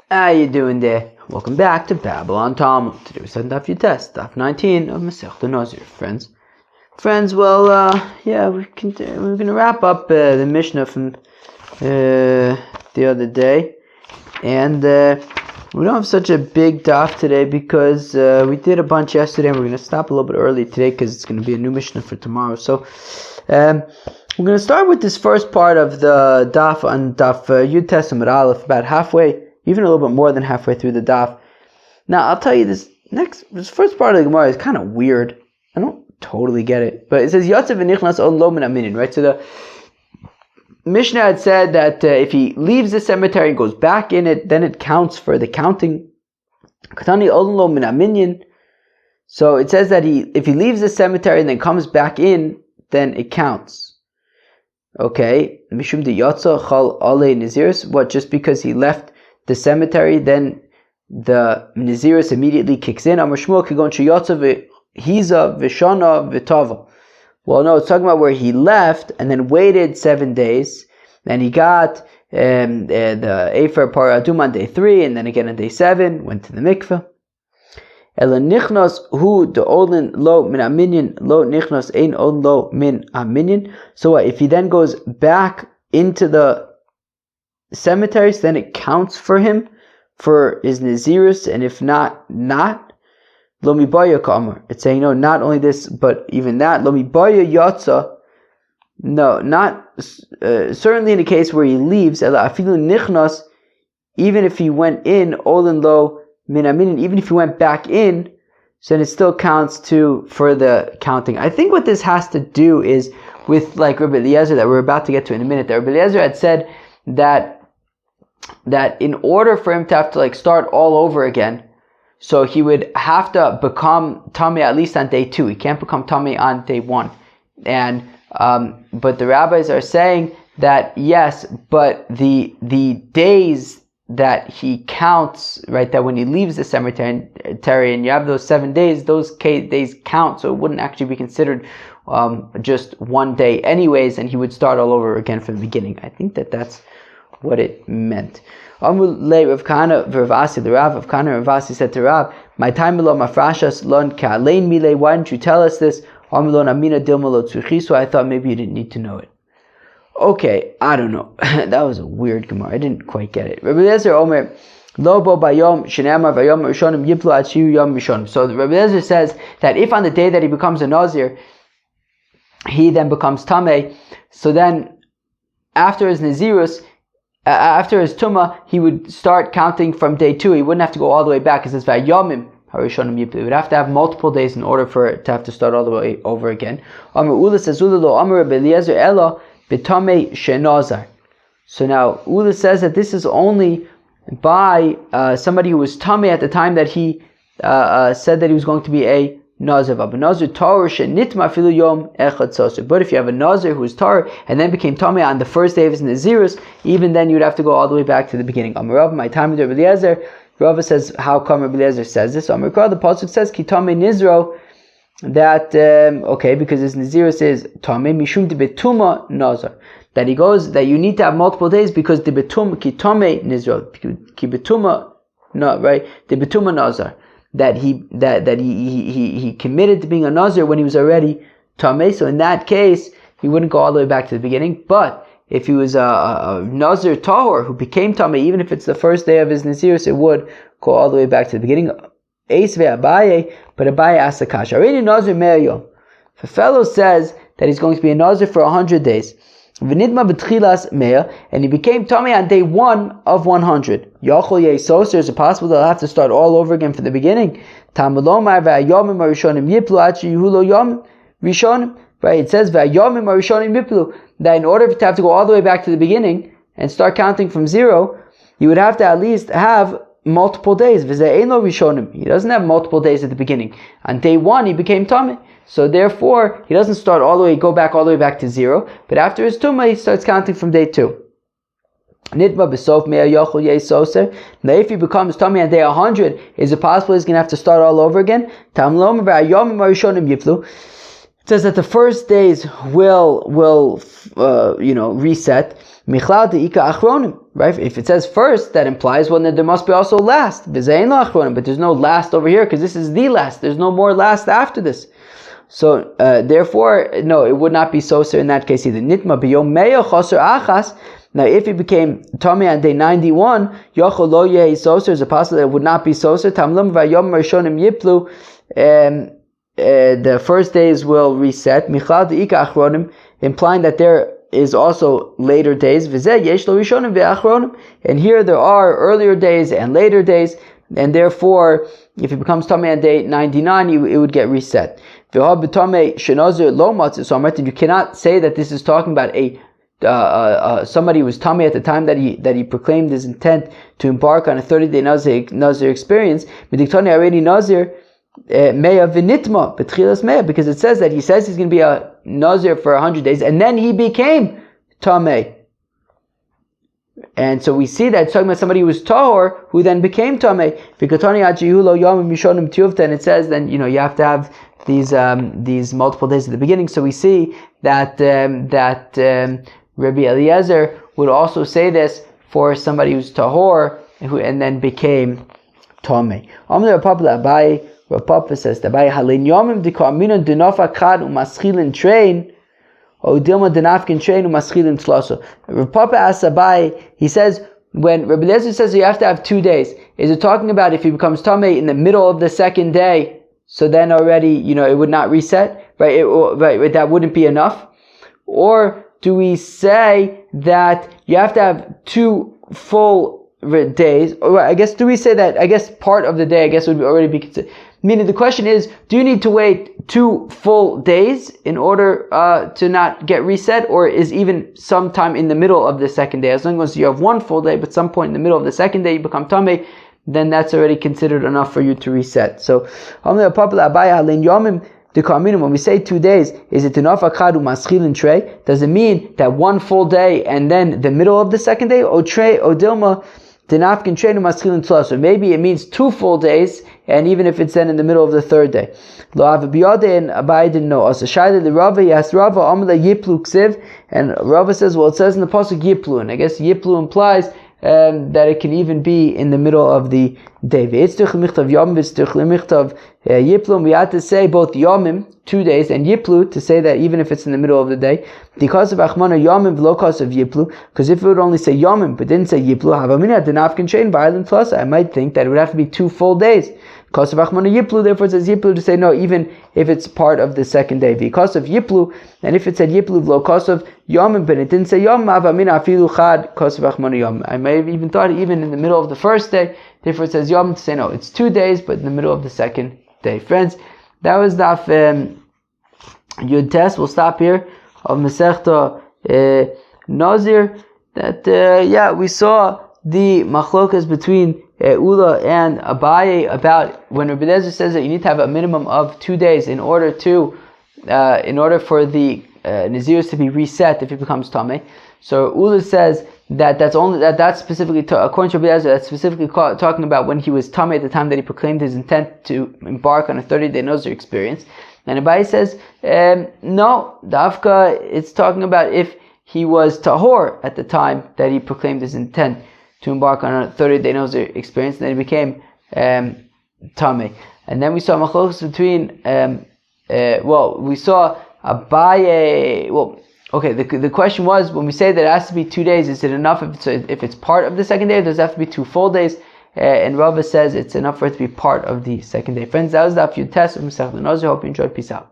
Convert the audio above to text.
How you doing there? Welcome back to Babylon Talmud. Today we're starting Daf Yutes, Daf 19 of Masechta Nazir, friends. We're going to wrap up the Mishnah from the other day, and we don't have such a big daf today because we did a bunch yesterday, and we're going to stop a little bit early today because it's going to be a new Mishnah for tomorrow. So we're going to start with this first part of the daf on Daf Yutes Amud Aleph, about halfway, even a little bit more than halfway through the daf. Now, I'll tell you, this first part of the Gemara is kind of weird. I don't totally get it. But it says, Yotzev v'nichnas od lo min aminin, right? So the Mishnah had said that if he leaves the cemetery and goes back in it, then it counts for the counting. Katani od lo min aminin. So it says that if he leaves the cemetery and then comes back in, then it counts. Okay. Mishum de yotza chal ale naziris. What, just because he left the cemetery, then the Naziris immediately kicks in. Amar Shmuel kigon sheyotza v'hiza v'shana v'tava. Well, no, it's talking about where he left and then waited 7 days, and he got the Efer Par Adum on day 3, and then again on day 7, went to the mikveh. Ela nichnas hu de olin lo min aminyan lo nichnas ein olin lo min aminyan. So if he then goes back into the cemeteries, then it counts for him for his Nazirus, and if not lo mibaya ka'amar. It's saying no, not only this, but even that lo mibaya yatsa. No, not certainly in the case where he leaves. Ela afilu nichnas, even if he went in olin lo min aminin, even if he went back in, so then it still counts for the counting. I think what this has to do is with like Rabbi Eliezer that we're about to get to in a minute. That Rabbi Eliezer had said that in order for him to have to start all over again, so he would have to become Tameh at least on day 2. He can't become Tameh on day 1. And but the rabbis are saying that yes, but the days that he counts, right, that when he leaves the cemetery and you have those 7 days, those days count, so it wouldn't actually be considered just 1 day anyways, and he would start all over again from the beginning. I think that's what it meant. Rav Kana Ravasi, the Rav of Kana Ravasi said to Rav, "My time lo mafrashas lon ka'alein mile. Why didn't you tell us this? Amilon amina dilma lo tzrichi." So I thought maybe you didn't need to know it. Okay, I don't know. That was a weird Gemara. I didn't quite get it. Rabbi Eliezer Omer lo bo bayom shenamar vayom rishonim yiplu ad shiyu yom rishonim. So Rabbi Eliezer says that if on the day that he becomes a Nazir, he then becomes Tameh, so then after his Nazirus, after his Tumah, he would start counting from day 2. He wouldn't have to go all the way back. It says Vayomim Harishonim Yiplu. He would have to have multiple days in order for it to have to start all the way over again. Amar Ula says Ula lo Amar Rabbi Eliezer Ela B'Tamei Shenazar. So now Ula says that this is only by somebody who was Tamei at the time that he said that he was going to be a Nazir. But if you have a Nazir who is Tar and then became Tamei on the first day of his Nazirus, even then you would have to go all the way back to the beginning. Amarav, my time with Rabbi Eliezer. Rava says, how come Rabbi Eliezer says this? Amarav, the pasuk says, Ki Tamei Nizro, that because his Nazirus is Tamei Mishum de Betuma Nazar. That he goes, that you need to have multiple days because the Betum Ki Tamei Nizro, Ki Betuma, no, right? The Betuma Nazar. That he committed to being a Nazir when he was already Tameh. So in that case, he wouldn't go all the way back to the beginning. But if he was a Nazir Tahor who became Tameh, even if it's the first day of his Nazirus, it would go all the way back to the beginning. Eis ve'Abaye, but Abaye asked the kasha. Already Nazir Me'ayom. If a fellow says that he's going to be a Nazir for 100 days, V'nidma b'tchilas me'ah, and he became Tameh on day 1 of 100. Yachol yesos, is it possible that I'll have to start all over again from the beginning? Tamulomar v'ayomim arishonim yiplu achi yuhulo yom rishonim. Right, it says v'ayomim arishonim yiplu, that in order to have to go all the way back to the beginning and start counting from 0, you would have to at least have multiple days. V'ze'eno rishonim, he doesn't have multiple days at the beginning. On day 1, he became Tameh. So therefore, he doesn't go back all the way back to 0, but after his Tumah, he starts counting from day 2. Nidma b'sof me'ah yochel yesoser. Now if he becomes Tameh on day 100, is it possible he's going to have to start all over again? Tamlom v'ayomim arishonim yiflu. It says that the first days will reset. Michlal de'ika achronim, right? If it says first, that implies that there must be also last. V'zein lo achronim, but there's no last over here because this is the last. There's no more last after this. So therefore, no, it would not be soser in that case either. Nitma b'yom meya choser achas. Now, if he became Tomei on day 91, Yochel lo yehi soser, is a possibility that it would not be soser. Tamlum v'yom rishonim yiplu, the first days will reset. Michlal de'ika achronim, implying that there is also later days. V'zeh yesh lo rishonim ve'achronim, and here there are earlier days and later days, and therefore, if it becomes Tomei on day 99, it would get reset. You cannot say that this is talking about somebody who was Tomei at the time that he proclaimed his intent to embark on a 30-day Nazir experience. Nazir because it says that he says he's going to be a Nazir for 100 days, and then he became Tomei. And so we see that it's talking about somebody who was Tahor, who then became Tomei. And it says then, you have to have these multiple days at the beginning. So we see that Rabbi Eliezer would also say this for somebody who's Tahor, and then became Tomei. Rav Papa says that by Halin Yomim Dikaminon Dinofa Kad Umaschilin Train O Dilma Dinafkin Train Umaschilin Tloso. Rav Papa asks Abai, he says, when Rabbi Eliezer says you have to have 2 days, is it talking about if he becomes Tomei in the middle of the second day, so then already, it would not reset, right? Right, that wouldn't be enough? Or do we say that you have to have 2 full days? Or I guess, do we say that, part of the day, would already be considered? Meaning the question is, do you need to wait 2 full days in order to not get reset, or is even sometime in the middle of the second day, as long as you have 1 full day, but some point in the middle of the second day you become Tomei, then that's already considered enough for you to reset. So, when we say 2 days, is it enough akadu maschilin trey? Does it mean that 1 full day and then the middle of the second day? O trey o dilma dinafkin trey maschilin tlos. Or maybe it means 2 full days, and even if it's then in the middle of the third day. Lo avabiyade and Abai didn't know. Also shaila the Rava, yes, Rava amla yiplu ksiv, and Rava says, well, it says in the pasuk yiplu, and I guess yiplu implies that it can even be in the middle of the day. We had to say both yomim, 2 days, and yiplu, to say that even if it's in the middle of the day. Because of achmana yomim v'lo cause of yiplu, because if it would only say yomim but didn't say yiplu, I might think that it would have to be 2 full days. Because of achmana yiplu, therefore it says yiplu to say no, even if it's part of the second day. Because of yiplu, and if it said yiplu v'lo cause of yomim but it didn't say yomim, I may have even thought even in the middle of the first day, therefore it says yomim to say no, it's 2 days but in the middle of the second day. Friends, that was Daf Yud Tes. We'll stop here of Masechta Nazir. That we saw the machlokas between Ula and Abaye about when Rabbi Eliezer says that you need to have a minimum of 2 days in order for the Nazirs to be reset if it becomes Tameh. So Ula says that's specifically according to Rabbi Eliezer, that's specifically talking about when he was Tameh at the time that he proclaimed his intent to embark on a 30-day Nazir experience. And Abai says, no, Dafka, it's talking about if he was Tahor at the time that he proclaimed his intent to embark on a 30-day Nazir experience, and then he became Tameh. And then we saw machlokes between, we saw Abaye, the question was, when we say that it has to be 2 days, is it enough if it's part of the second day, or does it have to be 2 full days? And Rava says it's enough for it to be part of the second day. Friends, that was the Yud Tes of Masechta Nazir. Hope you enjoyed. Peace out.